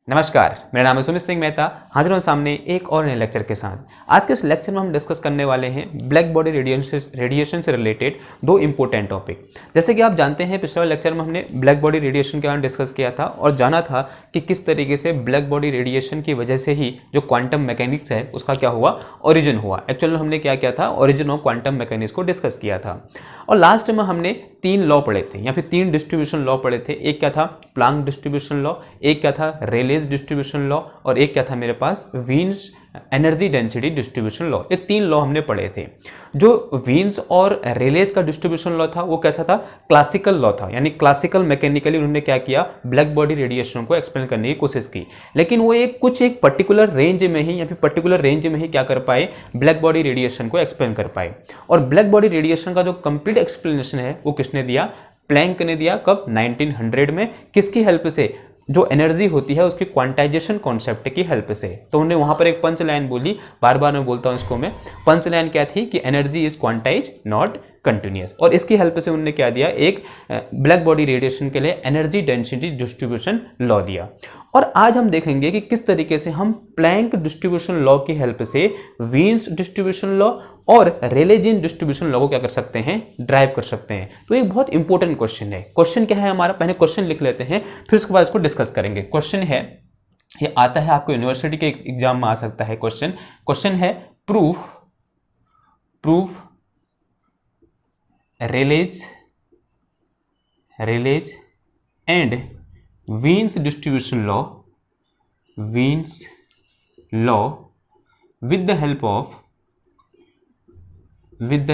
नमस्कार, मेरा नाम है सुमित सिंह मेहता। हाजिर हूँ सामने एक और नए लेक्चर के साथ। आज के इस लेक्चर में हम डिस्कस करने वाले हैं ब्लैक बॉडी रेडिएशन से रिलेटेड दो इंपॉर्टेंट टॉपिक। जैसे कि आप जानते हैं, पिछले लेक्चर में हमने ब्लैक बॉडी रेडिएशन के बारे में डिस्कस किया था और जाना था कि किस तरीके से ब्लैक बॉडी रेडिएशन की वजह से ही जो क्वांटम मैकेनिक्स है उसका क्या हुआ, ओरिजिन हुआ। एक्चुअल में हमने क्या किया था, ओरिजिन ऑफ क्वांटम मैकेनिक्स को डिस्कस किया था। और लास्ट में हमने तीन लॉ पढ़े थे या फिर तीन डिस्ट्रीब्यूशन लॉ पढ़े थे। एक क्या था, प्लांक डिस्ट्रीब्यूशन लॉ, एक क्या था, रेलेज डिस्ट्रीब्यूशन लॉ, और एक क्या था मेरे पास, Wien's energy density distribution law. ये तीन लॉ हमने पढ़े थे। जो वीन्स और रेलेज का डिस्ट्रीब्यूशन लॉ था वो कैसा था, क्लासिकल लॉ था, यानी क्लासिकल मैकेनिकली उन्होंने क्या किया, ब्लैक बॉडी रेडिएशन को एक्सप्लेन करने की कोशिश की। लेकिन वो एक पर्टिकुलर रेंज में ही या फिर पर्टिकुलर रेंज में ही क्या कर पाए, ब्लैक बॉडी रेडिएशन को एक्सप्लेन कर पाए। और ब्लैक बॉडी रेडिएशन का जो कंप्लीट एक्सप्लेनेशन है वो किसने दिया, प्लैंक ने दिया। कब, 1900 में। किसकी हेल्प से, जो एनर्जी होती है उसकी क्वांटाइजेशन कॉन्सेप्ट की हेल्प से। तो उन्होंने वहां पर एक पंच लाइन बोली, बार बार मैं बोलता हूं इसको मैं। पंच लाइन क्या थी कि energy is quantize not continuous. और इसकी हेल्प से उन्होंने क्या दिया, एक ब्लैक बॉडी रेडिएशन के लिए एनर्जी डेंसिटी डिस्ट्रीब्यूशन लॉ दिया। और आज हम देखेंगे कि किस तरीके से हम प्लैंक डिस्ट्रीब्यूशन लॉ की हेल्प से वीन्स डिस्ट्रीब्यूशन लॉ और रेलेजीन डिस्ट्रीब्यूशन लॉ को क्या कर सकते हैं, ड्राइव कर सकते हैं। तो एक बहुत इंपॉर्टेंट क्वेश्चन है। क्वेश्चन क्या है हमारा, पहले क्वेश्चन लिख लेते हैं, फिर उसके बाद इसको डिस्कस करेंगे। क्वेश्चन है, ये आता है आपको यूनिवर्सिटी के एग्जाम में आ सकता है क्वेश्चन है, proof Rayleigh and Wien's distribution law with the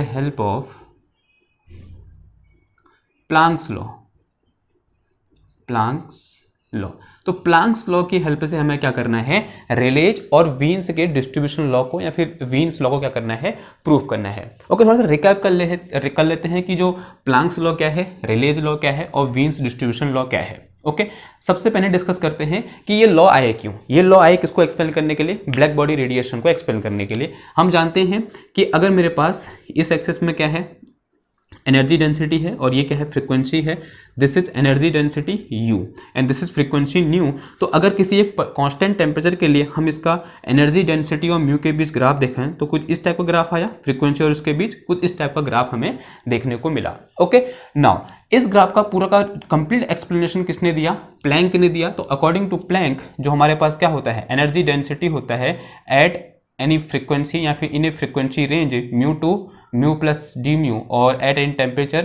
help of Planck's law. तो प्लांक्स लॉ की हेल्प से हमें क्या करना है, रेलेज और वीन्स के डिस्ट्रीब्यूशन लॉ को या फिर वीन्स लॉ को क्या करना है, प्रूफ करना है। ओके, थोड़ा सा रिकैप कर लेते हैं कि जो प्लांक्स लॉ क्या है, रेलेज लॉ क्या है और वीन्स डिस्ट्रीब्यूशन लॉ क्या है। ओके, सबसे पहले डिस्कस करते हैं कि ये लॉ आए क्यों। ये लॉ आए किसको एक्सप्लेन करने के लिए, ब्लैक बॉडी रेडिएशन को एक्सप्लेन करने के लिए। हम जानते हैं कि अगर मेरे पास इस एक्सिस में क्या है, एनर्जी डेंसिटी है और ये क्या है, फ्रीक्वेंसी है। This is energy density u and this is frequency new. तो अगर किसी एक कांस्टेंट टेम्परेचर के लिए हम इसका एनर्जी डेंसिटी और म्यू के बीच ग्राफ देखें तो कुछ इस टाइप का ग्राफ आया, फ्रीक्वेंसी और उसके बीच कुछ इस टाइप का ग्राफ हमें देखने को मिला। ओके, नाउ इस ग्राफ का पूरा का कंप्लीट एक्सप्लेनेशन किसने दिया, प्लैंक ने दिया। तो अकॉर्डिंग टू प्लैंक जो हमारे पास क्या होता है, एनर्जी डेंसिटी होता है एट एनी फ्रीक्वेंसी या फिर in a frequency range mu to mu plus D mu, और एट एन टेम्परेचर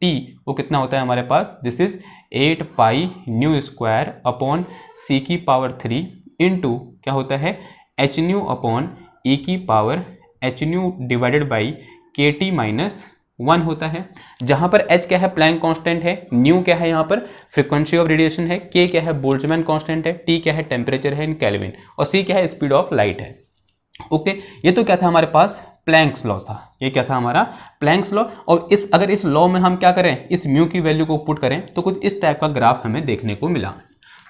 टी वो कितना होता है हमारे पास, this is 8 pi nu square upon C की पावर 3 इंटू क्या होता है, एच न्यू अपॉन ई की power H nu divided by के टी माइनस 1 होता है। जहां पर h क्या है, प्लैंक कांस्टेंट है, न्यू क्या है यहाँ पर फ्रीक्वेंसी ऑफ रेडिएशन है, k क्या है, बोल्ट्जमैन कांस्टेंट है, t क्या है, टेम्परेचर है इन केल्विन, और c क्या है, स्पीड ऑफ लाइट है। ओके, ये तो क्या था हमारे पास, प्लैंक्स लॉ था। ये क्या था हमारा, प्लैंक्स लॉ। और अगर इस लॉ में हम क्या करें, इस म्यू की वैल्यू को पुट करें तो कुछ इस टाइप का ग्राफ हमें देखने को मिला।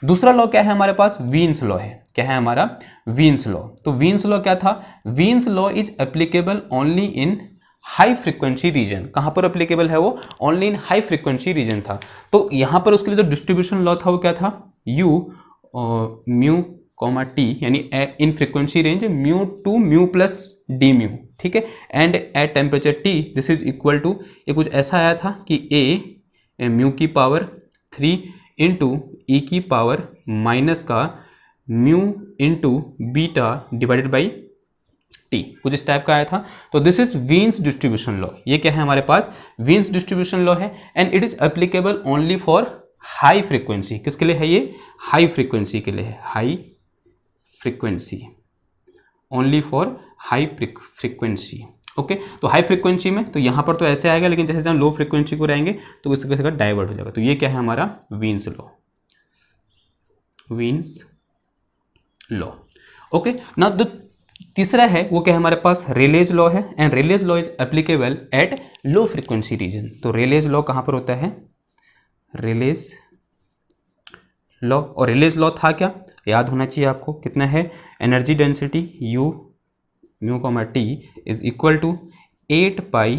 दूसरा लॉ क्या है हमारे पास, वीन्स लॉ है। क्या है हमारा, वीन्स लॉ। तो वीन्स लॉ क्या था, Wien's law is applicable only in high frequency region. कहां पर एप्लीकेबल है वो, only in high frequency region था। तो यहां पर उसके लिए जो डिस्ट्रीब्यूशन लॉ था वो क्या था, यू म्यू कॉमा टी, यानी in frequency range mu to mu plus D mu, ठीक है, and at temperature T this is equal to, ये कुछ ऐसा आया था कि ए म्यू की पावर 3 इंटू ई की पावर माइनस का mu into beta divided by T, कुछ इस टाइप का आया था। तो this is Wien's distribution law. ये क्या है हमारे पास, वीन्स डिस्ट्रीब्यूशन लॉ है and it is applicable only for high frequency. किसके लिए है ये, हाई फ्रीक्वेंसी के लिए है, high frequency, only for high frequency. Okay, तो हाई फ्रीक्वेंसी में तो यहां पर तो ऐसे आएगा, लेकिन जैसे हम लो फ्रीक्वेंसी को रहेंगे तो इसका जगह डाइवर्ट हो जाएगा। तो ये क्या है हमारा, वीन्स लॉ। ओके, ना तो तीसरा है वो क्या है हमारे पास, रेलेज लॉ है and Rayleigh law is applicable at low frequency region. तो रेलेज लॉ कहां पर होता है, रेलेज लॉ। और रेलेज लॉ था क्या, याद होना चाहिए आपको, कितना है, energy density u mu comma T is equal to 8 pi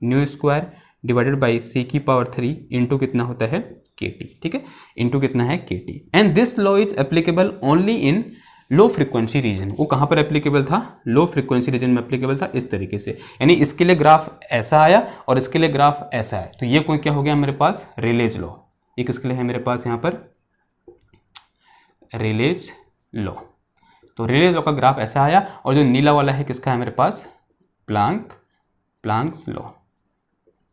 nu square divided by C की पावर 3 इंटू कितना होता है के टी, ठीक है, इंटू कितना है K T. And this law is applicable only in low frequency region. वो कहाँ पर एप्लीकेबल था? लो फ्रीक्वेंसी रीजन में एप्लीकेबल था, इस तरीके से। यानी इसके लिए ग्राफ ऐसा आया और इसके लिए ग्राफ ऐसा है, तो ये कोई क्या हो गया मेरे पास? Rayleigh law. ये किसके लिए है मेरे पास यहाँ पर? रेलेज लॉ। तो रेलेज लॉ का ग्राफ ऐसा आया, और जो नीला वाला है किसका है मेरे पास? प्लैंक्स लॉ,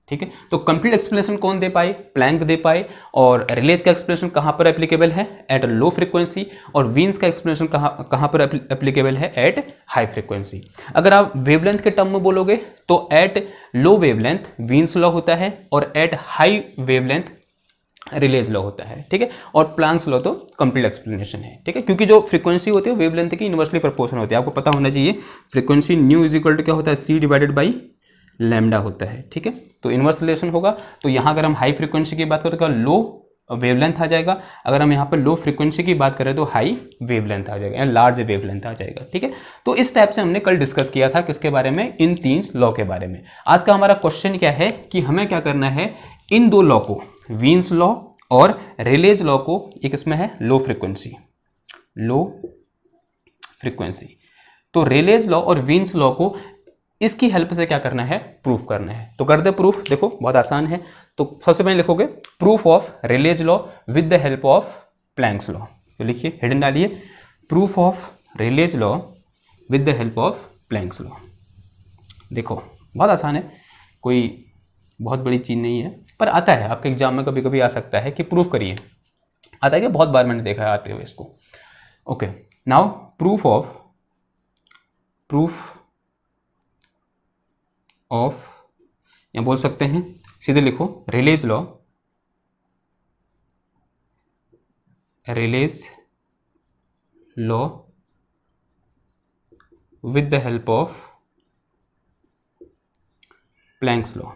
ठीक है। तो कंप्लीट एक्सप्लेनेशन कौन दे पाए? प्लैंक दे पाए। और रिलेज का एक्सप्लेनेशन कहाँ पर एप्लीकेबल है? At low frequency. और वीन्स का एक्सप्लेनेशन कहाँ पर एप्लीकेबल है? At high frequency. अगर आप वेवलेंथ के टर्म में बोलोगे तो at low wavelength Wien's law होता है, और at high wavelength Rayleigh's law होता है, ठीक है। और प्लैंक्स लॉ तो कंप्लीट एक्सप्लेनेशन है, ठीक है, क्योंकि जो फ्रीक्वेंसी होती है वेवलेंथ की इनवर्सली प्रोपोर्शनल होती है। आपको पता होना चाहिए frequency nu is equal to क्या होता है? सी डिवाइडेड बाई लैम्डा होता है, ठीक है। तो इनवर्स रिलेशन होगा। तो यहाँ अगर हम हाई फ्रीक्वेंसी की बात करें तो लो वेवलेंथ आ जाएगा, अगर हम यहाँ पर लो फ्रीक्वेंसी की बात करें तो हाई वेवलेंथ आ जाएगा, या लार्ज वेवलेंथ आ जाएगा, ठीक है। तो इस टाइप से हमने कल डिस्कस किया था किसके बारे में? इन तीन लॉ के बारे में। आज का हमारा क्वेश्चन क्या है कि हमें क्या करना है, इन दो लॉ को, वीन्स लॉ और रेलेज लॉ को, एक इसमें है लो फ्रीक्वेंसी, तो रेलेज लॉ और वीन्स लॉ को इसकी हेल्प से क्या करना है? प्रूफ करना है। तो कर दे प्रूफ। देखो बहुत आसान है। तो सबसे पहले लिखोगे proof of Rayleigh law with the help of Planck's law. तो लिखिए, हेडिंग डालिए, proof of Rayleigh law with the help of Planck's law. देखो बहुत आसान है, कोई बहुत बड़ी चीज़ नहीं है, पर आता है आपके एग्जाम में कभी कभी आ सकता है कि प्रूफ करिए। आता है कि बहुत बार मैंने देखा है आते हुए इसको। ओके, नाउ प्रूफ ऑफ या बोल सकते हैं, सीधे लिखो, Rayleigh law with the help of Planck's law.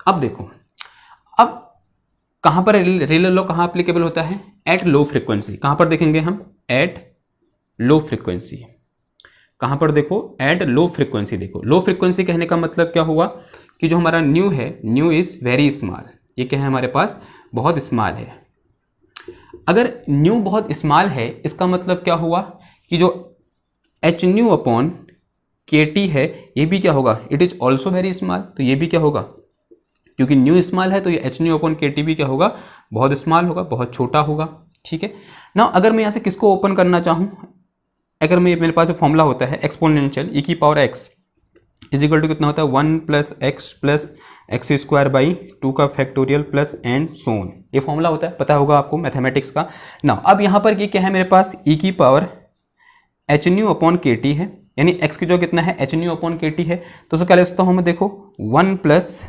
अब देखो, अब कहां पर रेलेज लॉ कहां एप्लीकेबल होता है? At low frequency. कहां पर देखेंगे हम? Eight low frequency. कहां पर देखो? Eight low frequency. देखो लो फ्रीक्वेंसी कहने का मतलब क्या हुआ कि जो हमारा न्यू है, न्यू इज वेरी स्मॉल। ये क्या है हमारे पास? बहुत स्मॉल है। अगर न्यू बहुत स्मॉल है, इसका मतलब क्या हुआ कि जो H nu upon K T है, ये भी क्या होगा? It is also very small. तो ये भी क्या होगा? क्योंकि न्यू स्मॉल है तो ये H nu upon K T भी क्या होगा? बहुत स्मॉल होगा, बहुत छोटा होगा, ठीक है ना। अगर मैं यहाँ से किसको ओपन करना चाहूँ, अगर मैं, मेरे पास फॉर्मूला होता है एक्सपोनेंशियल ई की power X is equal to कितना होता है? 1 प्लस एक्स स्क्वायर बाई 2 का फैक्टोरियल प्लस एंड सोन। ये फॉर्मूला होता है, पता होगा आपको मैथमेटिक्स का ना। अब यहाँ पर ये क्या है मेरे पास? ई की power H nu upon K T है, यानी एक्स की जो कितना है? H nu upon K T है। तो उसको क्या ले सकता हूँ मैं? देखो 1 plus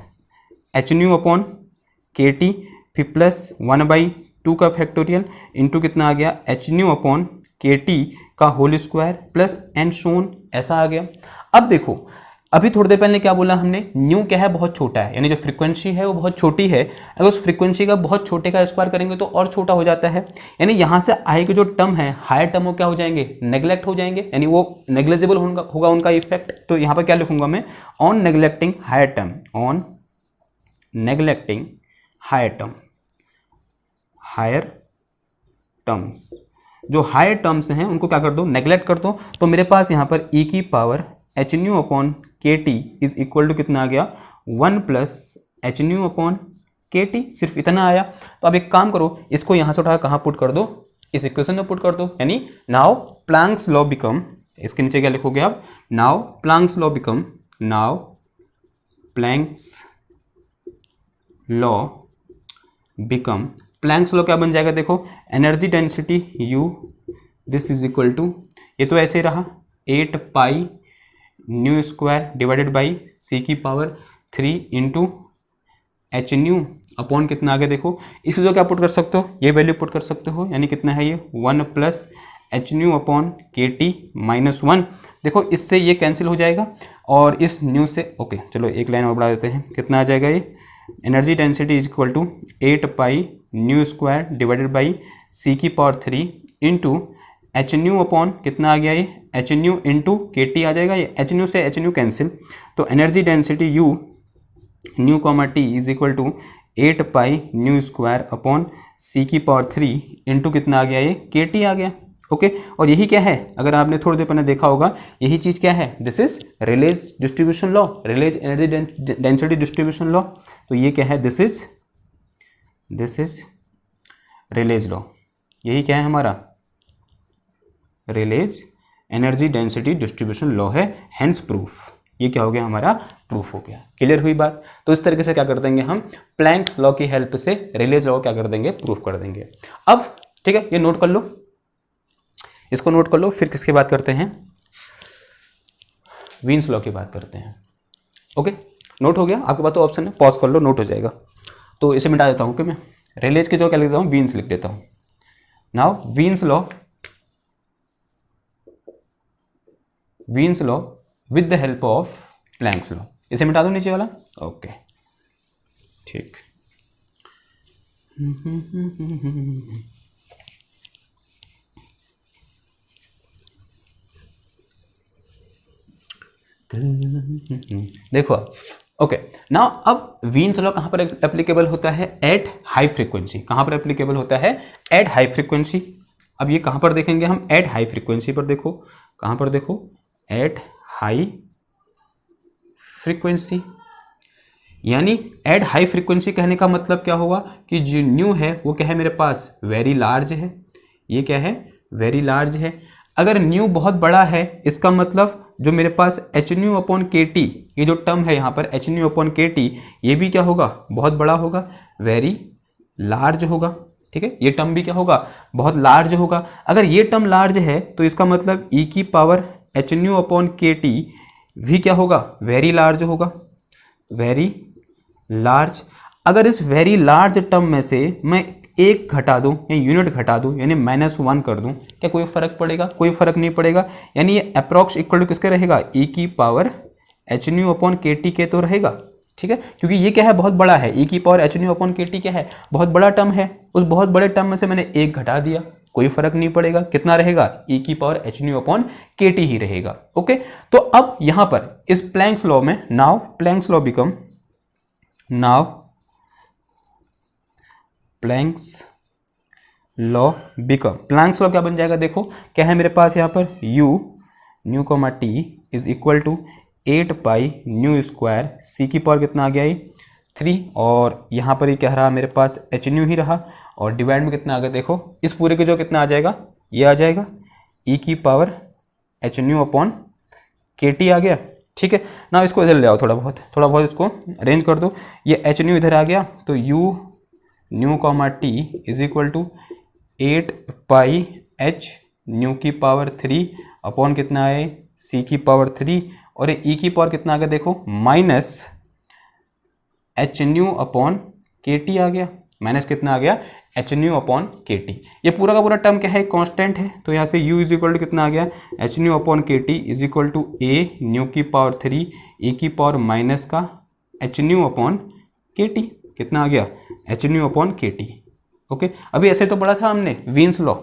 H nu upon K T, फिर प्लस 1/2 का फैक्टोरियल इंटू कितना आ गया? H nu upon K T का होल स्क्वायर प्लस एंड सोन, ऐसा आ गया। अब देखो, अभी थोड़ी देर पहले क्या बोला हमने? न्यू क्या है? बहुत छोटा है, यानी जो फ्रीक्वेंसी है वो बहुत छोटी है। अगर उस फ्रीक्वेंसी का बहुत छोटे का स्क्वायर करेंगे तो और छोटा हो जाता है, यानी यहाँ से आई के जो टर्म है, हायर टर्म वो क्या हो जाएंगे? नेग्लेक्ट हो जाएंगे, यानी वो नेग्लेजिबल होगा उनका इफेक्ट। तो यहाँ पर क्या लिखूंगा मैं? On neglecting higher term, on neglecting higher terms. जो हायर टर्म्स हैं उनको क्या कर दो? नेग्लेक्ट कर दो। तो मेरे पास यहाँ पर ई की power H nu upon K T is equal to कितना आ गया? 1 plus H nu upon K T, सिर्फ इतना आया। तो अब एक काम करो, इसको यहाँ से उठा कहाँ पुट कर दो? इस इक्वेशन में पुट कर दो, यानी नाउ प्लैंक्स लॉ बिकम, इसके नीचे क्या लिखोगे आप? Now Planck's law become, now Planck's law become, Planck's law क्या बन जाएगा? देखो energy density U, this is equal to, ये तो ऐसे ही रहा, 8 pi nu square divided by C की power 3 into H nu upon कितना आ गया? देखो इसको जो क्या पुट कर सकते हो? ये वैल्यू पुट कर सकते हो, यानी कितना है ये? 1 plus H nu upon K T minus 1। देखो इससे ये कैंसिल हो जाएगा और इस न्यू से, ओके चलो एक लाइन और बढ़ा देते हैं, कितना आ जाएगा ये? Energy density is equal to 8 pi nu square divided by C की power 3 into H nu upon कितना आ गया? ये H nu into K T आ जाएगा, ये एच न्यू से एच न्यू कैंसिल, तो energy density U nu comma T is equal to 8 pi nu square upon C की पावर 3 इंटू कितना आ गया, ये के टी आ गया। ओके और यही क्या है, अगर आपने थोड़ी देर पहले देखा होगा, यही चीज क्या है, this is Rayleigh distribution law, Rayleigh energy density distribution law. तो ये क्या है, दिस इज रेलेज लॉ, यही क्या है हमारा, रेलेज एनर्जी डेंसिटी डिस्ट्रीब्यूशन लॉ है, हेंस प्रूफ। ये क्या हो गया, हमारा प्रूफ हो गया। क्लियर हुई बात। तो इस तरीके से क्या कर देंगे हम, प्लैंक्स लॉ की हेल्प से रेलेज लॉ क्या कर देंगे, प्रूफ कर देंगे। अब ठीक है, ये नोट कर लो, इसको नोट कर लो। फिर किसकी बात करते हैं, वीन्स लॉ की बात करते हैं। ओके नोट हो गया, आपके पास तो ऑप्शन है, पॉज कर लो, नोट हो जाएगा। तो इसे मिटा देता हूं कि मैं रेलेज के जो क्या लिख देता हूं, वीन्स लिख देता हूं। Now Wien's law with the help of Planck's law, इसे मिटा दो नीचे वाला। ओके ठीक। देखो ओके नाउ, अब वीन्स लॉ कहां पर एप्लीकेबल होता है, एट हाई फ्रीक्वेंसी। कहां पर एप्लीकेबल होता है, एट हाई फ्रीक्वेंसी। अब ये कहां पर देखेंगे हम, एट हाई फ्रीक्वेंसी पर देखो, कहां पर देखो, एट हाई फ्रीक्वेंसी। यानी एट हाई फ्रीक्वेंसी कहने का मतलब क्या हुआ कि जो न्यू है वो क्या है मेरे पास, वेरी लार्ज है। ये क्या है, वेरी लार्ज है। अगर न्यू बहुत बड़ा है, इसका मतलब जो मेरे पास H nu upon K T, ये जो टर्म है यहाँ पर H nu upon K T, ये भी क्या होगा, बहुत बड़ा होगा, वेरी लार्ज होगा। ठीक है, ये टर्म भी क्या होगा, बहुत लार्ज होगा। अगर ये टर्म लार्ज है तो इसका मतलब ई की power H nu upon K T भी क्या होगा, वेरी लार्ज होगा, वेरी लार्ज। अगर इस वेरी लार्ज टर्म में से मैं एक घटा दूं या यूनिट घटा दूं, यानी -1 कर दूं, क्या कोई फर्क पड़ेगा, कोई फर्क नहीं पड़ेगा। यानी ये अप्रॉक्स इक्वल टू किसके रहेगा, ई की power H nu upon K T के तो रहेगा। ठीक है, क्योंकि ये क्या है, बहुत बड़ा है, ई की power H nu upon K T क्या है, बहुत बड़ा टर्म है। उस बहुत बड़े टर्म में से मैंने एक घटा दिया, कोई फर्क नहीं पड़ेगा, कितना रहेगा, ई की power H nu upon K T ही रहेगा। ओके, तो अब यहां पर इस प्लैंक्स लॉ में, now Planck's law become, now Planck's law become, Planck's law क्या बन जाएगा, देखो क्या है मेरे पास यहाँ पर, U nu comma T is equal to 8 pi nu square, C की पावर कितना आ गया, ये 3, और यहाँ पर ये क्या रहा मेरे पास, एच न्यू ही रहा, और डिवाइड में कितना आ गया, देखो इस पूरे के जो कितना आ जाएगा, ये आ जाएगा ई की power H nu upon K T आ गया। ठीक है ना, इसको इधर ले आओ, थोड़ा बहुत इसको अरेंज कर दो। ये एच न्यू इधर आ गया, तो U nu comma T is equal to 8 pi H nu की पावर 3 अपॉन कितना है, सी की पावर 3, और ये ई की पावर कितना आ गया, देखो minus H nu upon K T आ गया, माइनस कितना आ गया, H nu upon K T. ये पूरा का पूरा टर्म क्या है, कांस्टेंट है, तो यहाँ से u इज इक्वल टू कितना आ गया, H nu upon K T is equal to A nu की पावर 3 ई की पावर माइनस का H nu upon K T, कितना आ गया, H nu upon K T. Okay, अभी ऐसे तो पढ़ा था हमने वीन्स लॉ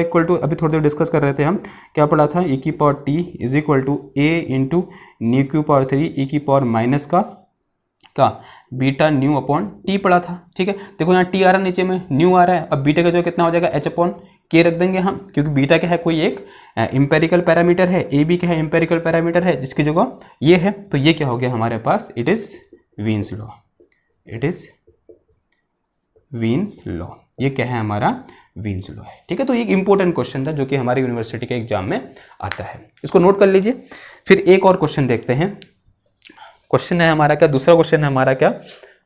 इक्वल टू, अभी थोड़ी देर डिस्कस कर रहे थे हम, क्या पढ़ा था, ई की power T is equal to A into nu की पावर 3 ई की पावर माइनस का बीटा न्यू अपॉन टी पढ़ा था। ठीक है, देखो यहाँ टी आ रहा है, नीचे में न्यू आ रहा है, अब बीटा का जो कितना हो जाएगा, एच अपॉन के रख देंगे हम, क्योंकि बीटा क्या है, कोई एक इंपेरिकल पैरामीटर है, ए बी क्या है, इंपेरिकल पैरामीटर है, जिसकी जगह ये है। तो ये क्या हो गया हमारे पास, it is Wien's law, it is Wien's law, ये क्या है हमारा, वीन्स लॉ है। ठीक है, तो ये एक इंपॉर्टेंट क्वेश्चन था जो कि हमारे यूनिवर्सिटी के एग्जाम में आता है, इसको नोट कर लीजिए। फिर एक और क्वेश्चन देखते हैं। क्वेश्चन है हमारा क्या, दूसरा क्वेश्चन है हमारा क्या,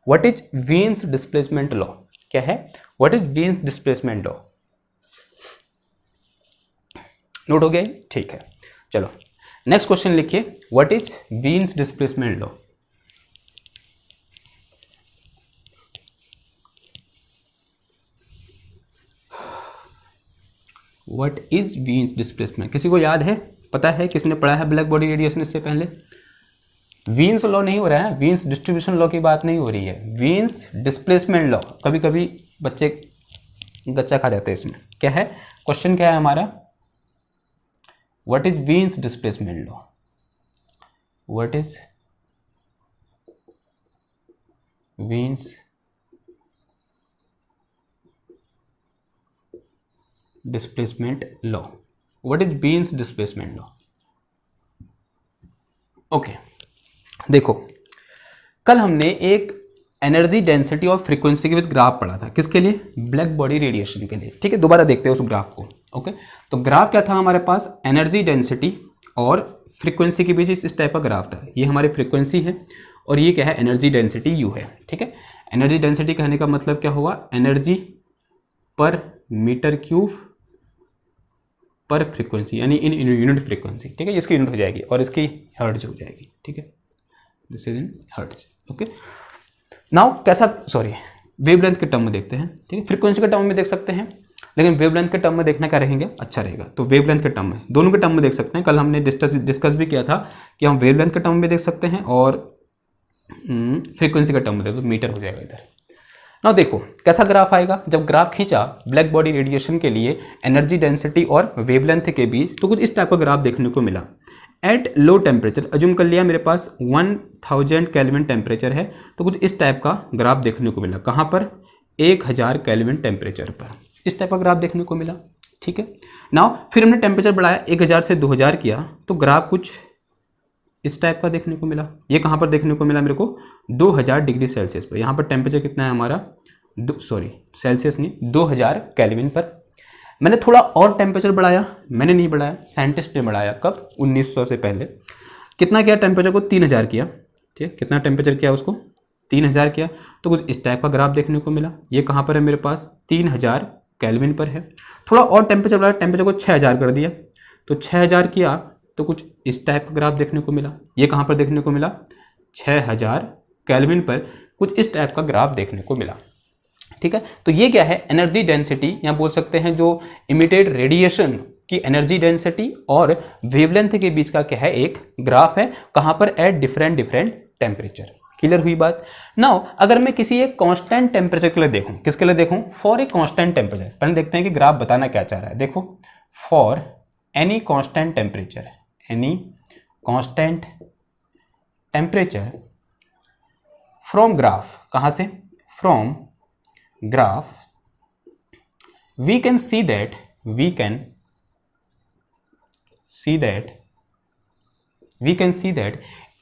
what is Wien's displacement law, क्या है, what is Wien's displacement law. Note हो गया, ठीक है, चलो नेक्स्ट क्वेश्चन लिखिए, what is Wien's displacement law. What is Wien's displacement, किसी को याद है, पता है, किसने पढ़ा है ब्लैक बॉडी रेडिएशन इससे पहले। वीन्स लॉ नहीं हो रहा है, वीन्स डिस्ट्रीब्यूशन लॉ की बात नहीं हो रही है, वीन्स डिस्प्लेसमेंट लॉ। कभी कभी बच्चे गच्चा खा जाते हैं इसमें। क्या है क्वेश्चन, क्या है हमारा, what is Wien's displacement law, what is Wien's displacement law, what is Wien's displacement law. Okay, देखो कल हमने एक एनर्जी डेंसिटी और फ्रीक्वेंसी के बीच ग्राफ पढ़ा था, किसके लिए, ब्लैक बॉडी रेडिएशन के लिए, ठीक है। दोबारा देखते हैं उस ग्राफ को। ओके, तो ग्राफ क्या था हमारे पास, एनर्जी डेंसिटी और फ्रीक्वेंसी के बीच इस टाइप का ग्राफ था। ये हमारी फ्रीक्वेंसी है और ये क्या है, एनर्जी डेंसिटी यू है, ठीक है। एनर्जी डेंसिटी कहने का मतलब क्या हुआ, एनर्जी पर मीटर क्यूब पर फ्रीक्वेंसी, यानी इन यूनिट फ्रीक्वेंसी, ठीक है। इसकी यूनिट हो जाएगी और इसकी हर्ट्ज हो जाएगी, ठीक है, this is in hertz. Okay, now कैसा, सॉरी वेवलेंथ के टर्म में देखते हैं, ठीक है। फ्रीक्वेंसी के टर्म में देख सकते हैं, लेकिन वेवलेंथ के टर्म में देखना क्या रहेंगे, अच्छा रहेगा। तो वेवलेंथ के टर्म में, दोनों के टर्म में देख सकते हैं। कल हमने डिस्कस भी किया था कि हम वेवलेंथ के टर्म में देख सकते हैं और फ्रीक्वेंसी का टर्म में देख, तो मीटर हो जाएगा इधर। ना देखो कैसा ग्राफ आएगा, जब ग्राफ खींचा ब्लैक बॉडी रेडिएशन के लिए एनर्जी डेंसिटी और वेवलेंथ के बीच, तो कुछ इस टाइप का ग्राफ देखने को मिला। एट लो टेम्परेचर, अज्यूम कर लिया मेरे पास 1000 केल्विन टेम्परेचर है, तो कुछ इस टाइप का ग्राफ देखने को मिला। कहाँ पर, 1000 केल्विन टेम्परेचर पर इस टाइप का ग्राफ देखने को मिला, ठीक है। नाउ फिर हमने टेम्परेचर बढ़ाया, 1000 से 2000 किया, तो ग्राफ कुछ इस टाइप का देखने को मिला। ये कहाँ पर देखने को मिला मेरे को, 2000 डिग्री सेल्सियस पर। यहाँ पर टेम्परेचर कितना है हमारा, सेल्सियस नहीं, 2000 केल्विन पर। मैंने थोड़ा और टेम्परेचर बढ़ाया, मैंने नहीं बढ़ाया, साइंटिस्ट ने बढ़ाया। कब, 1900 से पहले। कितना किया टेम्परेचर को, 3000 किया, ठीक है। कितना टेम्परेचर किया उसको, 3000 किया, तो कुछ इस टाइप का ग्राफ देखने को मिला। ये कहाँ पर है मेरे पास, 3000 केल्विन पर है। थोड़ा और टेम्परेचर बढ़ाया, टेम्परेचर को 6000 कर दिया, तो 6000 किया, तो कुछ इस टाइप का ग्राफ देखने को मिला। ये कहाँ पर देखने को मिला, 6000 केल्विन पर कुछ इस टाइप का ग्राफ देखने को मिला, ठीक है। तो ये क्या है, एनर्जी डेंसिटी, या बोल सकते हैं जो इमिटेड रेडिएशन की एनर्जी डेंसिटी और वेवलेंथ के बीच का क्या है, एक ग्राफ है। कहाँ पर, एट डिफरेंट टेम्परेचर। क्लियर हुई बात। नाउ अगर मैं किसी एक कांस्टेंट टेम्परेचर के लिए देखूं, किसके लिए देखूं, फॉर ए कांस्टेंट टेम्परेचर। पहले देखते हैं कि ग्राफ बताना क्या चाह रहा है। देखो, for any constant temperature, any constant temperature from graph, कहाँ से, from graph we can see that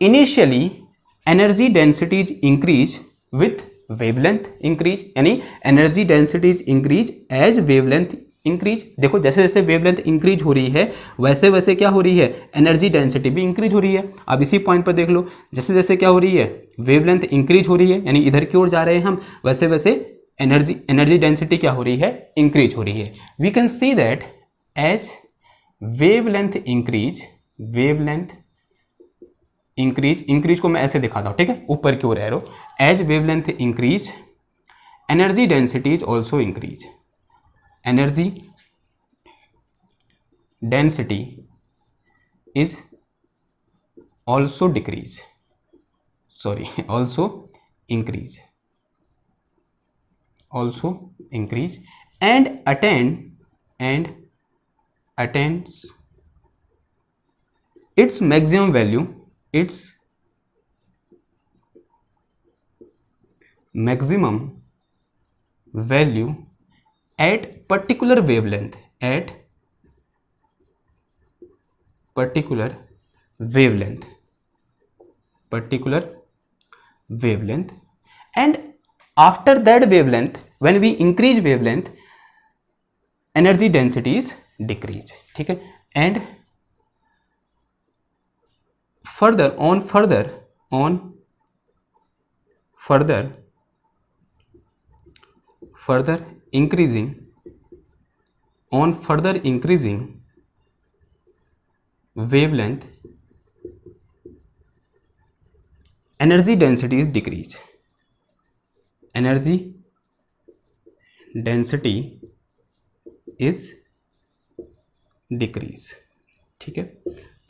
initially energy density is increase with wavelength increase, यानी energy density is increase as wavelength increase। देखो जैसे जैसे वेवलेंथ इंक्रीज हो रही है वैसे वैसे क्या हो रही है, एनर्जी डेंसिटी भी इंक्रीज हो रही है। अब इसी पॉइंट पर देख लो, जैसे जैसे क्या हो रही है, वेवलेंथ इंक्रीज हो रही है, यानी इधर की ओर जा रहे हैं हम, वैसे वैसे एनर्जी डेंसिटी क्या हो रही है, इंक्रीज हो रही है। We can see that as wavelength increase को मैं ऐसे दिखाता हूं, ठीक है, ऊपर की ओर arrow, as wavelength increase energy density is also increase, energy density is also decrease, sorry also increase, also increase and attains its maximum value at particular wavelength, and after that wavelength, when we increase wavelength, energy density is decrease, ठीक है। and further increasing wavelength, energy density is decrease, energy density is decrease, ठीक है।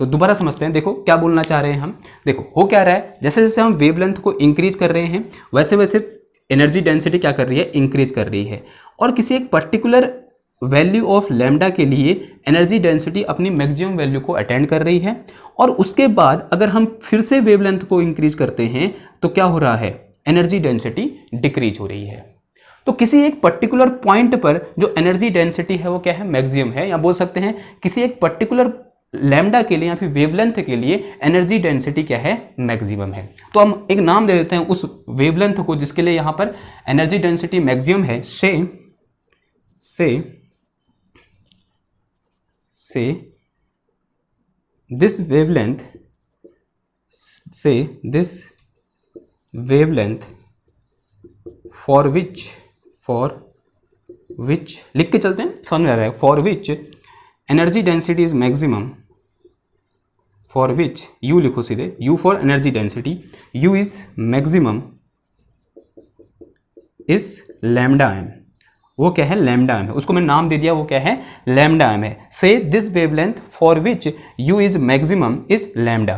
तो दोबारा समझते हैं, देखो क्या बोलना चाह रहे हैं हम। देखो हो क्या रहा है, जैसे जैसे हम वेवलेंथ को इंक्रीज कर रहे हैं वैसे वैसे एनर्जी डेंसिटी क्या कर रही है, इंक्रीज कर रही है। और किसी एक पर्टिकुलर वैल्यू ऑफ लैम्डा के लिए एनर्जी डेंसिटी अपनी मैक्सिमम वैल्यू को अटेंड कर रही है, और उसके बाद अगर हम फिर से वेवलेंथ को इंक्रीज करते हैं तो क्या हो रहा है, एनर्जी डेंसिटी डिक्रीज हो रही है। तो किसी एक पर्टिकुलर पॉइंट पर जो एनर्जी डेंसिटी है वो क्या है, मैक्सिमम है, या बोल सकते हैं किसी एक पर्टिकुलर लैम्डा के लिए या फिर वेवलेंथ के लिए एनर्जी डेंसिटी क्या है, मैक्सिमम है। तो हम एक नाम दे देते हैं उस वेवलेंथ को जिसके लिए यहां पर एनर्जी डेंसिटी मैक्सिमम है, से दिस वेवलेंथ फॉर विच लिख के चलते हैं, समझ में आ जाएगा, for which energy density is maximum, for which U लिखो सीधे, U for energy density, U is maximum is lambda M. वो क्या है, लैम्डा एम है, उसको मैंने नाम दे दिया, वो क्या है, लैम्डा एम है। से this wavelength for which you is maximum is lambda,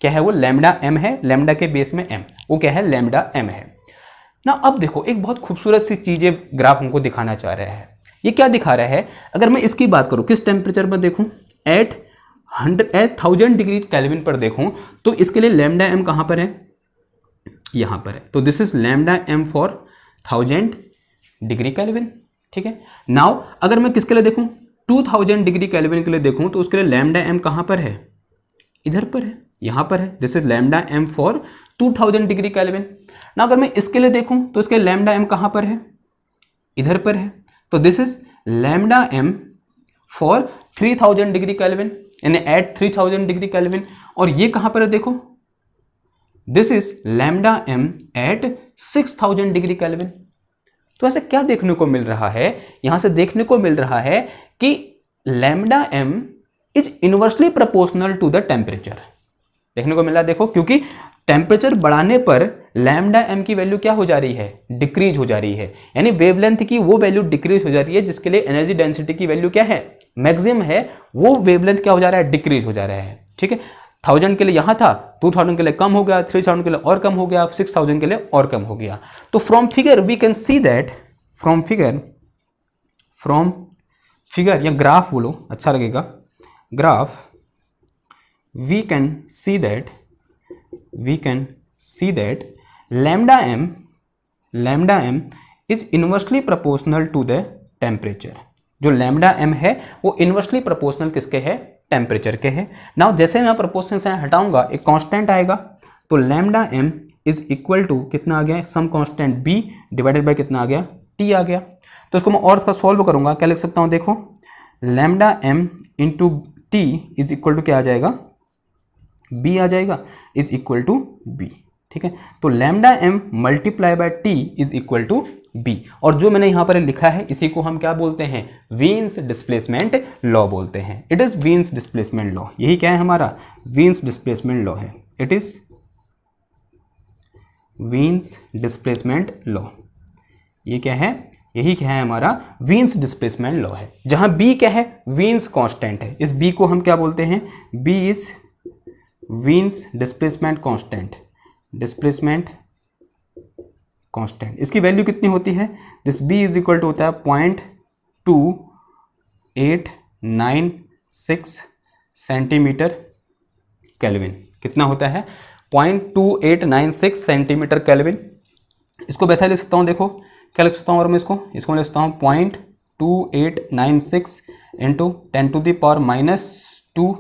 क्या है वो, लैम्डा एम है, लैम्डा के बेस में एम, वो क्या है, लैम्डा एम है ना। अब देखो एक बहुत खूबसूरत सी चीज ये ग्राफ हमको दिखाना चाह रहा है। ये क्या दिखा रहा है, अगर मैं इसकी बात करूं, किस टेम्परेचर पर देखूं, एट 1000 डिग्री केल्विन पर देखूं, तो इसके लिए लैम्डा एम कहां पर है, यहां पर है। तो this is lambda M for 1000 degree kelvin, ठीक है। नाउ अगर मैं किसके लिए देखूं, 2000 डिग्री केल्विन के लिए देखूं, तो उसके लिए लैम्डा एम कहां पर है, इधर पर है, यहां पर है। This is lambda M for 2000 degree kelvin. ना अगर मैं इसके लिए देखूं तो इसके लैम्डा एम कहां पर है, इधर पर है। तो this is lambda M for 3000 degree kelvin, यानी एट 3000 डिग्री केल्विन। और ये कहां पर है, देखो, this is lambda M at 6000 degree kelvin. तो ऐसे क्या देखने को मिल रहा है, यहां से देखने को मिल रहा है कि lambda M is inversely proportional to the temperature, देखने को मिला। देखो, क्योंकि टेम्परेचर बढ़ाने पर लैम्डा एम की वैल्यू क्या हो जा रही है, डिक्रीज हो जा रही है, यानी वेवलेंथ की वो वैल्यू डिक्रीज हो जा रही है जिसके लिए एनर्जी डेंसिटी की वैल्यू क्या है, मैक्सिमम है, वो वेवलेंथ क्या हो जा रहा है, डिक्रीज हो जा रहा है, ठीक है। 1000 के लिए यहां था, 2000 के लिए कम हो गया, 3000 के लिए और कम हो गया, 6000 के लिए और कम हो गया। तो from figure we can see that, from figure या ग्राफ बोलो अच्छा लगेगा, graph, we can see that lambda m is inversely proportional to the temperature। जो lambda m है वो इनवर्सली प्रोपोर्शनल किसके है, टेम्परेचर के है। नाउ जैसे मैं प्रोपोर्शन से हटाऊंगा एक कांस्टेंट आएगा, तो lambda m is equal to कितना आ गया, some constant b divided by कितना आ गया, t आ गया। तो इसको मैं और इसका सॉल्व करूंगा, क्या लिख सकता हूं, देखो, lambda m into T is equal to क्या आ जाएगा, b आ जाएगा, इज इक्वल टू b, ठीक है। तो lambda m multiply by t is equal to b, और जो मैंने यहां पर लिखा है इसी को हम क्या बोलते हैं, वीन्स डिस्प्लेसमेंट लॉ बोलते हैं। It is Wien's displacement law, यही क्या है हमारा, वीन्स डिस्प्लेसमेंट लॉ है। It is Wien's displacement law, ये क्या है, यही क्या है हमारा, वीन्स डिस्प्लेसमेंट लॉ है। जहां b क्या है, वीन्स कांस्टेंट है, इस b को हम क्या बोलते हैं, b is Wien's displacement constant. इसकी वैल्यू कितनी होती है, this b is equal to होता है 0.2896 सेंटीमीटर केल्विन। कितना होता है, 0.2896 सेंटीमीटर केल्विन। इसको वैसा लिख सकता हूँ, देखो क्या लिख सकता हूँ, और मैं इसको लिख सकता हूँ 0.2896 इंटू 10⁻⁻²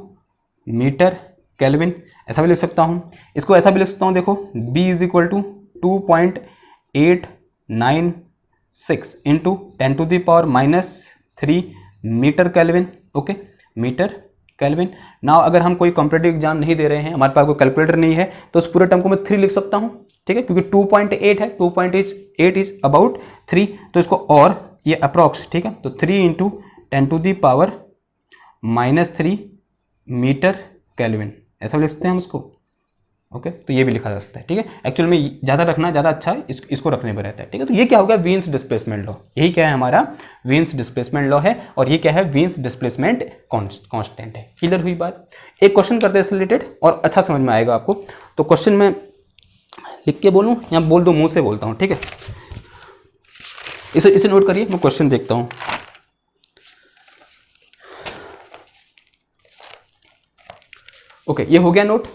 मीटर केल्विन, ऐसा भी लिख सकता हूँ। इसको ऐसा भी लिख सकता हूँ, देखो, b is equal to 2.896 into 10⁻³ metre kelvin, okay, metre kelvin. Now अगर हम कोई कॉम्पिटिटिव एग्जाम नहीं दे रहे हैं, हमारे पास कोई कैलकुलेटर नहीं है, तो उस पूरे टर्म को मैं 3 लिख सकता हूँ, ठीक है, क्योंकि 2.8 है, 2.8 इज अबाउट 3, तो इसको और ये अप्रॉक्स, ठीक है, तो 3 इंटू 10⁻³ मीटर केल्विन, ऐसा लिख सकते हैं हम इसको, ओके। तो ये भी लिखा जा सकता है, ठीक है। एक्चुअल में ज़्यादा रखना ज़्यादा अच्छा है, इसको रखने पर रहता है, ठीक है। तो ये क्या होगा, वीन्स डिस्प्लेसमेंट लॉ, यही क्या है हमारा, वीन्स डिस्प्लेसमेंट लॉ है, और ये क्या है, वीन्स डिस्प्लेसमेंट कांस्टेंट है। क्लियर हुई बात। एक क्वेश्चन करते हैं इससे रिलेटेड, और अच्छा समझ में आएगा आपको। तो क्वेश्चन में लिख के बोलूँ या बोल दो, मुंह से बोलता हूँ, ठीक है। इसे नोट करिए, मैं क्वेश्चन देखता हूँ। ओके, ये हो गया नोट,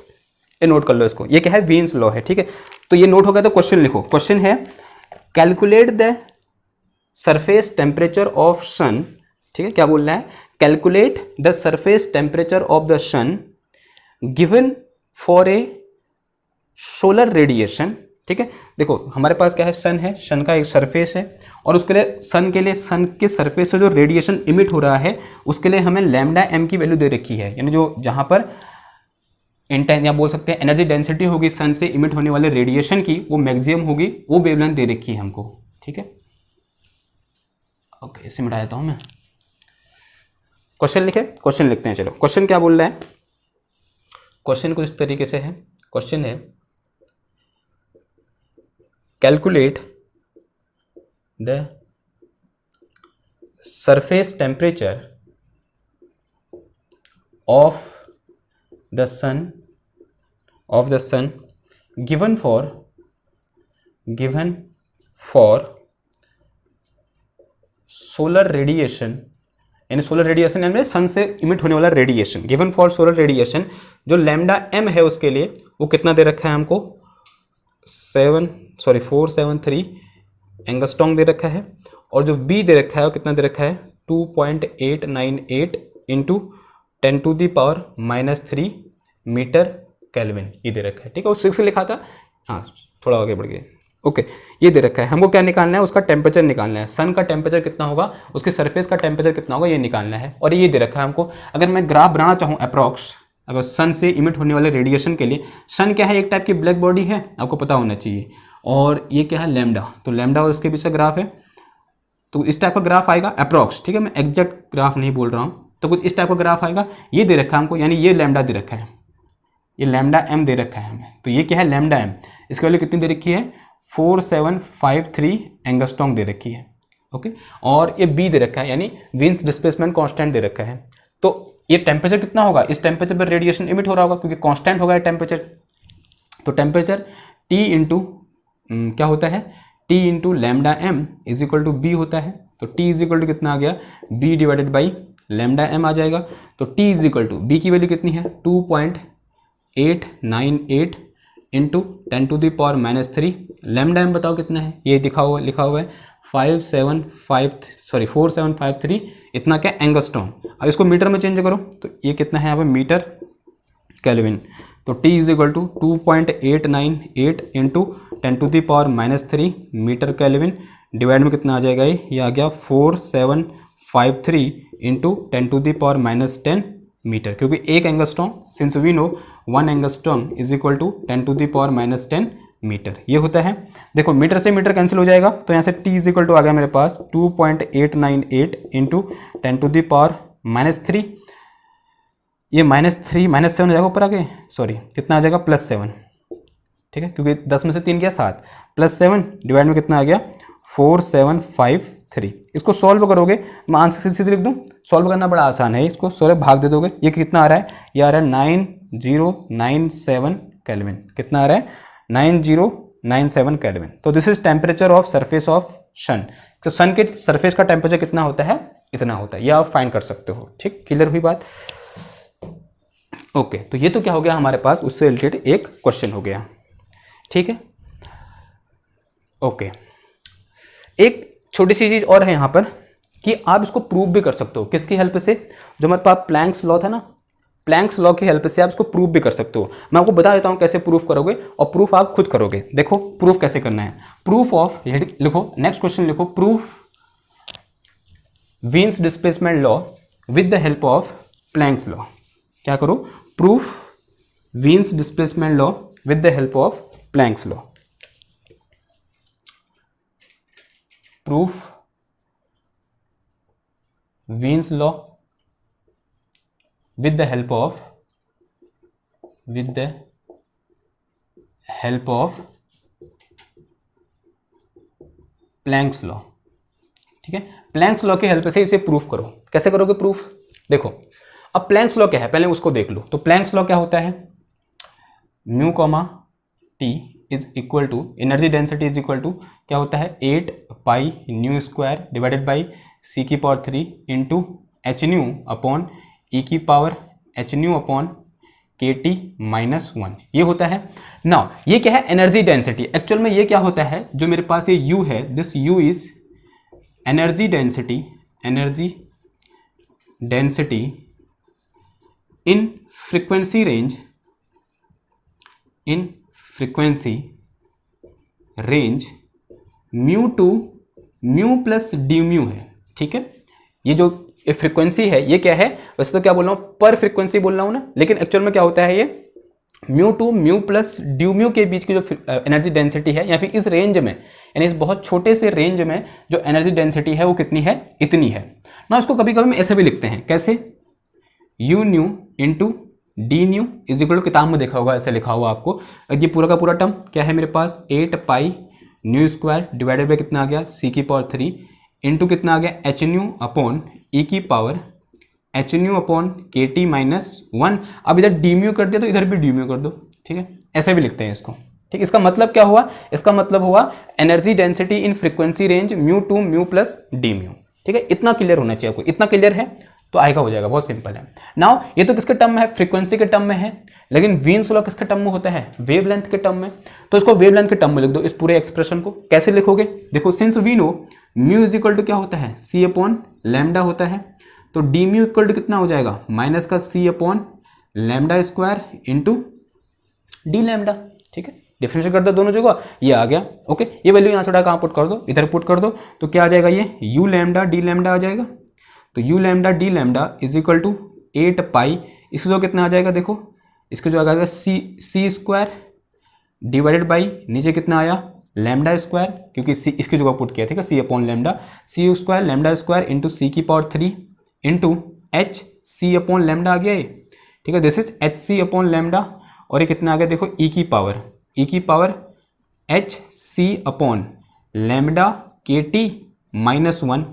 ये नोट कर लो इसको, ये क्या है, वीन्स लॉ है, ठीक है। तो ये नोट हो गया, तो क्वेश्चन लिखो। क्वेश्चन है calculate the surface temperature of sun, ठीक है, क्या बोल रहा है, calculate the surface temperature of the sun given for a solar radiation, ठीक है। देखो हमारे पास क्या है, सन है, सन का एक सरफेस है, और उसके लिए सन के सरफेस से जो रेडिएशन इमिट हो रहा है उसके लिए हमें लैम्डा एम की वैल्यू दे रखी है, यानी जो जहां पर इंटेंस या बोल सकते हैं एनर्जी डेंसिटी होगी सन से इमिट होने वाले रेडिएशन की, वो मैक्सिमम होगी, वो वेवलेंथ दे रखी है हमको, ठीक है। ओके, इसे मिटा देता हूं मैं। क्वेश्चन लिखे, क्वेश्चन लिखते हैं, चलो क्वेश्चन क्या बोल रहा है। क्वेश्चन कुछ इस तरीके से है, क्वेश्चन है calculate the surface temperature of the sun given for solar radiation, यानी सोलर रेडिएशन यानी सन से इमिट होने वाला radiation, given for solar radiation, जो लैम्डा एम है उसके लिए वो कितना दे रखा है हमको, 473 एंगस्ट्रॉन्ग दे रखा है, और जो बी दे रखा है वो कितना दे रखा है, 2.898 इंटू 10⁻³ मीटर केल्विन, ये दे रखा है, ठीक है। वो 6 लिखा था, हाँ थोड़ा आगे बढ़ गए। ओके, ये दे रखा है, हमको क्या निकालना है, उसका टेम्परेचर निकालना है, सन का टेम्परेचर कितना होगा, उसके सरफेस का टेम्परेचर कितना होगा, ये निकालना है। और ये दे रखा है हमको, अगर मैं ग्राफ बनाना चाहूँ अप्रॉक्स, अगर सन से इमिट होने वाले रेडिएशन के लिए, सन क्या है, एक टाइप की ब्लैक बॉडी है, आपको पता होना चाहिए, और ये क्या है, लैम्डा, तो लैम्डा और उसके पीछे ग्राफ है, तो इस टाइप का ग्राफ आएगा अप्रॉक्स, ठीक है, मैं एग्जैक्ट ग्राफ नहीं बोल रहा हूँ, तो कुछ इस टाइप का ग्राफ आएगा। ये दे रखा है हमको, यानी ये लैम्डा दे रखा है, ये लैम्डा एम दे रखा है हमें, तो ये क्या है, लैम्डा एम, इसकी वैल्यू कितनी दे रखी है, 4753 एंगस्ट्रॉन्ग दे रखी है, ओके। और ये बी दे रखा है, यानी विंस डिस्प्लेसमेंट कांस्टेंट दे रखा है। तो ये टेम्परेचर कितना होगा, इस टेम्परेचर पर रेडिएशन इमिट हो रहा होगा क्योंकि कांस्टेंट होगा टेम्परेचर, तो टेम्परेचर टी इंटू क्या होता है, T into lambda M is equal to B होता है, तो टी इज इक्वल टू कितना आ गया, B divided by lambda M आ जाएगा। तो T is equal to B की वैल्यू कितनी है, 2.898 इंटू 10⁻³ लैम्डा एम बताओ कितना है, ये लिखा हुआ है 4753, इतना क्या एंगस्ट्रॉन्ग। अब इसको मीटर में चेंज करो तो ये कितना है यहाँ पे, मीटर केल्विन, तो T is equal to 2.898 into 10⁻³ metre kelvin divide में कितना आ जाएगा, ये आ गया 4753 इंटू 10⁻10 मीटर, क्योंकि एक angstrom, since we know 1 angstrom is equal to 10⁻10 metre, ये होता है। देखो मीटर से मीटर कैंसिल हो जाएगा, तो यहाँ से T इज इक्वल टू आ गया मेरे पास 2.898 इंटू 10⁻3, ये -7 हो जाएगा ऊपर आगे, सॉरी कितना आ जाएगा, +7, ठीक है, क्योंकि 10 में से 3 गया 7, +7 डिवाइड में कितना आ गया 4753। इसको सॉल्व करोगे, मैं आंसर सीधे लिख दूं, सॉल्व करना बड़ा आसान है, इसको सोरे भाग दे दोगे, ये कितना आ रहा है, ये आ रहा है 9097 केल्विन, कितना आ रहा है 9097 केल्विन। तो this is temperature of surface of sun, तो सन के सरफेस का टेम्परेचर कितना होता है, इतना होता है, ये आप फाइंड कर सकते हो, ठीक, क्लियर हुई बात। ओके, तो ये तो क्या हो गया हमारे पास, उससे रिलेटेड एक क्वेश्चन हो गया, ठीक है। ओके, एक छोटी सी चीज और है यहाँ पर कि आप इसको प्रूव भी कर सकते हो, किसकी हेल्प से, जो हमारे पास प्लैंक्स लॉ था ना, प्लैंक्स लॉ की हेल्प से आप इसको प्रूव भी कर सकते हो। मैं आपको बता देता हूँ कैसे प्रूफ करोगे, और प्रूफ आप खुद करोगे। देखो प्रूफ कैसे करना है, प्रूफ ऑफ, लिखो नेक्स्ट क्वेश्चन लिखो, proof Wien's displacement law with the help of Planck's law. क्या करो, proof Wien's displacement law with the help of Planck's law. Proof Wien's law with the help of Planck's law, ठीक है। Planks law की help से इसे proof करो। कैसे करोगे प्रूफ, देखो अब प्लैंक्स लॉ क्या है पहले उसको देख लो। तो प्लैंक्स लॉ क्या होता है, mu comma T is equal to energy density is equal to क्या होता है 8 pi nu square divided by C की power 3 into H nu upon E की power H nu upon K T minus 1 ये होता है। नाउ ये क्या है, एनर्जी डेंसिटी। एक्चुअल में ये क्या होता है, जो मेरे पास ये U है, this U is energy density, energy density in frequency range, in frequency range mu to mu plus D mu है। ठीक है, ये जो फ्रीक्वेंसी है ये क्या है, वैसे तो क्या बोल रहा हूँ, पर फ्रीक्वेंसी बोल रहा हूँ ना, लेकिन एक्चुअल में क्या होता है, ये mu to mu plus due mu के बीच की जो एनर्जी डेंसिटी है, या फिर इस रेंज में, यानी इस बहुत छोटे से रेंज में जो एनर्जी डेंसिटी है वो कितनी है, इतनी है ना। उसको कभी कभी हम ऐसे भी लिखते हैं, कैसे, U nu into D nu is equal to, किताब में देखा होगा ऐसे लिखा हुआ आपको। ये पूरा का पूरा टर्म क्या है मेरे पास, 8 pi nu square divided by कितना आ गया, सी की पावर 3 इंटू कितना आ गया, एच न्यू अपॉन ई की power H nu upon K T minus 1। अब इधर डी म्यू कर दिया तो इधर भी डी म्यू कर दो। ठीक है, ऐसे भी लिखते हैं इसको। ठीक, इसका मतलब क्या हुआ, इसका मतलब हुआ energy density in frequency range mu to mu plus D mu. ठीक है, इतना क्लियर होना चाहिए आपको, इतना क्लियर है तो आएगा, हो जाएगा, बहुत सिंपल है। नाउ ये तो किसके टर्म में है, फ्रीक्वेंसी के टर्म में है, लेकिन वीन्स लॉ किसके टर्म में होता है, वेवलेंथ के टर्म में। तो इसको वेवलेंथ के टर्म में लिख दो, इस पूरे एक्सप्रेशन को। कैसे लिखोगे, देखो, since we know mu is equal to क्या होता है, सी अपॉन लैम्डा होता है, तो डी म्यू इक्वल टू कितना हो जाएगा, माइनस का C upon lambda square into D lambda. ठीक है, डिफरेंशिएट कर दो दोनों जगह, ये आ गया। ओके, ये वैल्यू यहाँ से उठा कहाँ पुट कर दो, इधर पुट कर दो, तो क्या आ जाएगा, ये यू लैम्डा डी लैम्डा आ जाएगा। तो U lambda D lambda is equal to 8 pi, इसको जो कितना आ जाएगा, देखो इसको जो आ जाएगा सी स्क्वायर डिवाइडेड बाई नीचे कितना आया, लैम्डा स्क्वायर, क्योंकि सी इसकी जगह पुट किया, ठीक है, c upon lambda, c square lambda square into c की पावर 3 इंटू एच सी अपॉन लैम्डा आ गया ये। ठीक है, this is h C upon lambda, और ये कितना आ गया, देखो ई की पावर एच सी अपॉन लैम्डा के टी माइनस 1।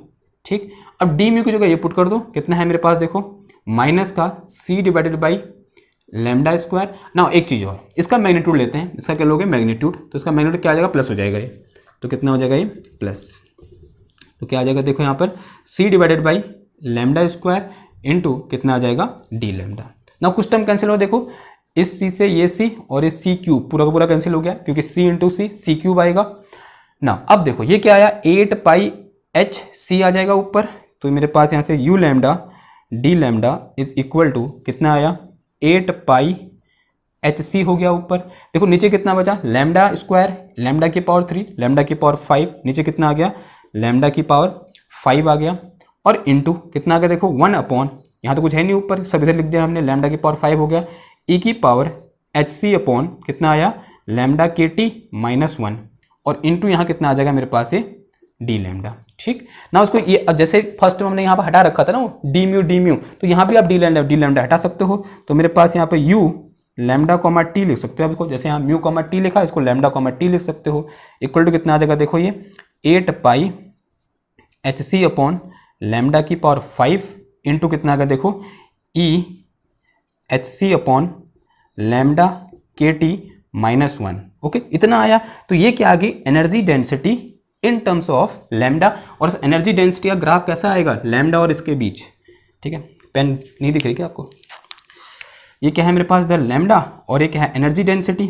ठीक, अब डी म्यू की जगह ये पुट कर दो, कितना है मेरे पास, देखो माइनस का C divided by lambda square. ना एक चीज़ और, इसका मैग्नीट्यूड लेते हैं, इसका क्या लोगे, मैग्नीट्यूड, तो इसका मैग्नीट्यूड क्या आ जाएगा, प्लस हो जाएगा ये, तो कितना हो जाएगा ये, प्लस, तो क्या आ जाएगा, देखो यहाँ पर C divided by lambda square into कितना आ जाएगा, डी लैम्डा। ना कुछ टर्म कैंसिल हो, देखो इस सी से ये सी और इस सी क्यूब पूरा का पूरा कैंसिल हो गया, क्योंकि सी इंटू सी क्यूब आएगा ना। अब देखो ये क्या आया, 8 पाई एच सी आ जाएगा ऊपर, तो मेरे पास यहाँ से U lambda D lambda is equal to कितना आया, 8 पाई एच सी हो गया ऊपर। देखो नीचे कितना बचा, लैम्डा स्क्वायर लैम्डा की पावर 3 लैम्डा की पावर 5, नीचे कितना आ गया, लैम्डा की पावर 5 आ गया, और इंटू कितना आ गया, देखो 1 अपॉन, यहाँ तो कुछ है नहीं ऊपर, सब इधर लिख दिया हमने, लैम्डा की पावर 5 हो गया, ई की पावर एच सी अपॉन कितना आया, लैम्डा के टी माइनस 1, और इंटू यहाँ कितना आ जाएगा मेरे पास, ये डी लैम्डा। ठीक ना, उसको ये जैसे फर्स्ट में हमने यहाँ पर हटा रखा था ना वो डी म्यू, तो यहाँ भी आप डी लैम्डा हटा सकते हो। तो मेरे पास यहाँ पे यू लैम्डा कॉमा टी लिख सकते हो, आपको जैसे यहाँ म्यू कॉमा टी लिखा, इसको लैम्डा कॉमा टी लिख सकते हो, इक्वल टू कितना आ जाएगा, देखो ये 8 पाई एच सी अपॉन लैम्डा की पावर 5 इंटू कितना आ गया, देखो ई एच सी अपॉन लैम्डा के टी माइनस 1। ओके, इतना आया। तो ये क्या आ गई, energy density in terms of lambda, और एनर्जी डेंसिटी का ग्राफ कैसा आएगा, लैम्डा और इसके बीच। ठीक है, पेन नहीं दिख रही क्या आपको, ये क्या है मेरे पास इधर लैम्डा, और ये क्या है एनर्जी डेंसिटी,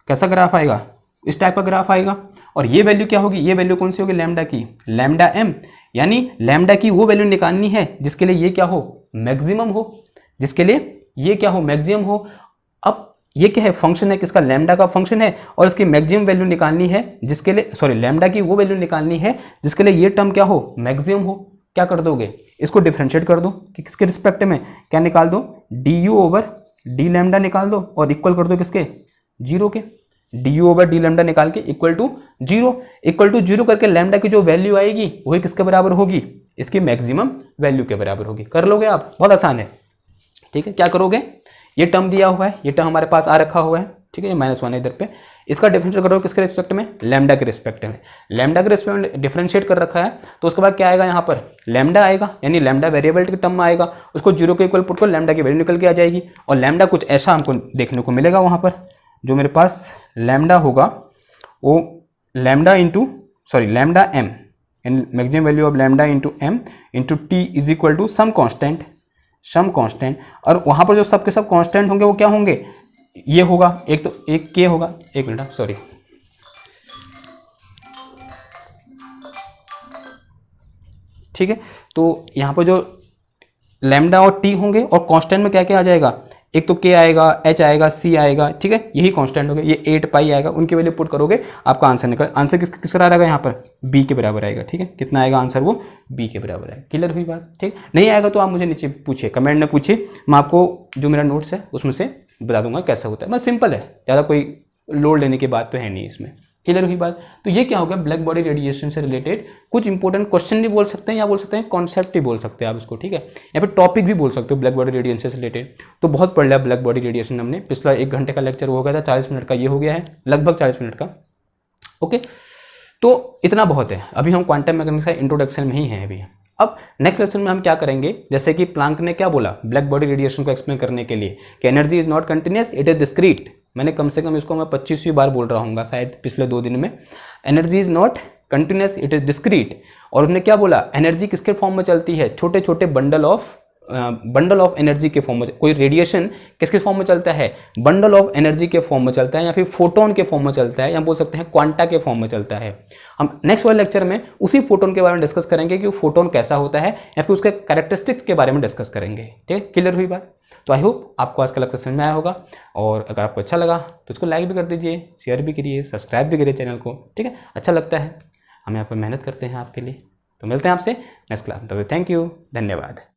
कैसा ग्राफ आएगा, इस टाइप का ग्राफ आएगा। और ये वैल्यू क्या होगी, ये वैल्यू कौन सी होगी, लैम्डा की, लैम्डा एम, यानी लैम्डा की वो वैल्यू निकालनी है जिसके लिए ये क्या हो, मैक्सिमम हो, जिसके लिए ये क्या हो, मैक्सिमम हो। अब ये क्या है, फंक्शन है किसका, लैम्डा का फंक्शन है, और इसकी मैक्सिमम वैल्यू निकालनी है जिसके लिए, सॉरी लैम्डा की वो वैल्यू निकालनी है जिसके लिए ये टर्म क्या हो, मैक्सिमम हो। क्या कर दोगे, इसको डिफरेंशिएट कर दो कि किसके रिस्पेक्ट में, क्या निकाल दो, D you over D lambda निकाल दो, और इक्वल कर दो किसके, जीरो के, D you over D lambda निकाल के इक्वल टू जीरो करके लैम्डा की जो वैल्यू आएगी वही किसके बराबर होगी, इसकी मैक्सिमम वैल्यू के बराबर होगी। कर लोगे आप, बहुत आसान है। ठीक है, क्या करोगे, ये टर्म दिया हुआ है, ये टर्म हमारे पास आ रखा हुआ है, ठीक है, ये -1 है इधर पे, इसका डिफरेंशिएट करोगे किसके रिस्पेक्ट में, लैम्डा के रिस्पेक्ट में, लैम्डा के रिस्पेक्ट में डिफरेंशिएट कर रखा है, तो उसके बाद क्या आएगा, यहाँ पर लैम्डा आएगा, यानी लैम्डा वेरिएबल के टर्म में आएगा, उसको जीरो के इक्वल पुट कर लैम्डा की वैल्यू निकल के आ जाएगी, और लैम्डा कुछ ऐसा हमको देखने को मिलेगा वहाँ पर, जो मेरे पास लैम्डा होगा वो lambda M, and maximum value of lambda into M into T is equal to some constant some constant, और वहाँ पर जो सब के सब कांस्टेंट होंगे वो क्या होंगे, ये होगा एक, तो एक के होगा, एक मिनट सॉरी, ठीक है। तो यहाँ पर जो लैम्डा और टी होंगे और कांस्टेंट में क्या क्या आ जाएगा, एक तो के आएगा, एच आएगा, सी आएगा, ठीक है, यही कांस्टेंट हो गए, ये 8 पाई आएगा, उनकी वैल्यू पुट करोगे आपका आंसर निकल, आंसर किसका आएगा यहाँ पर, बी के बराबर आएगा, ठीक है, कितना आएगा आंसर, वो बी के बराबर आएगा। क्लियर हुई बात, ठीक, नहीं आएगा तो आप मुझे नीचे पूछिए, कमेंट में पूछिए, मैं आपको जो मेरा नोट्स है उसमें से बता दूंगा कैसा होता है, बस सिंपल है, ज़्यादा कोई लोड लेने की बात तो है नहीं इसमें। क्लियर हुई बात। तो ये क्या होगा, ब्लैक बॉडी रेडिएशन से रिलेटेड कुछ इंपॉर्टेंट क्वेश्चन भी बोल सकते हैं या बोल सकते हैं कॉन्सेप्ट भी बोल सकते हैं आप इसको, ठीक है, या फिर टॉपिक भी बोल सकते हो ब्लैक बॉडी रेडिएशन से रिलेटेड। तो बहुत पढ़ लिया ब्लैक बॉडी रेडिएशन हमने, पिछला 1 घंटे का लेक्चर हो गया था, 40 मिनट का ये हो गया है, लगभग 40 मिनट का। ओके, तो इतना बहुत है, अभी हम क्वांटम मैकेनिक्स का इंट्रोडक्शन में ही हैं अभी। अब नेक्स्ट लेक्चर में हम क्या करेंगे, जैसे कि प्लांक ने क्या बोला ब्लैक बॉडी रेडिएशन को एक्सप्लेन करने के लिए कि energy is not continuous, it is discrete. मैंने कम से कम इसको मैं 25वीं बार बोल रहा हूँ शायद पिछले 2 दिन में, energy is not continuous, it is discrete. और उसने क्या बोला, एनर्जी किसके फॉर्म में चलती है, छोटे छोटे बंडल ऑफ एनर्जी के फॉर्म में। कोई रेडिएशन किसके फॉर्म में चलता है, बंडल ऑफ एनर्जी के फॉर्म में चलता है, या फिर फोटोन के फॉर्म में चलता है, या बोल सकते हैं क्वांटा के फॉर्म में चलता है। हम नेक्स्ट वाले लेक्चर में उसी फोटोन के बारे में डिस्कस करेंगे कि वो फोटोन कैसा होता है, या फिर उसके कैरेक्टरिस्टिक्स के बारे में डिस्कस करेंगे। ठीक है, क्लियर हुई बात। तो आई होप आपको आज का लेक्चर समझ में आया होगा, और अगर आपको अच्छा लगा तो इसको लाइक भी कर दीजिए, शेयर भी करिए, सब्सक्राइब भी करिए चैनल को। ठीक है, अच्छा लगता है, हम यहाँ पर मेहनत करते हैं आपके लिए। तो मिलते हैं आपसे नेक्स्ट क्लास में, थैंक यू, धन्यवाद।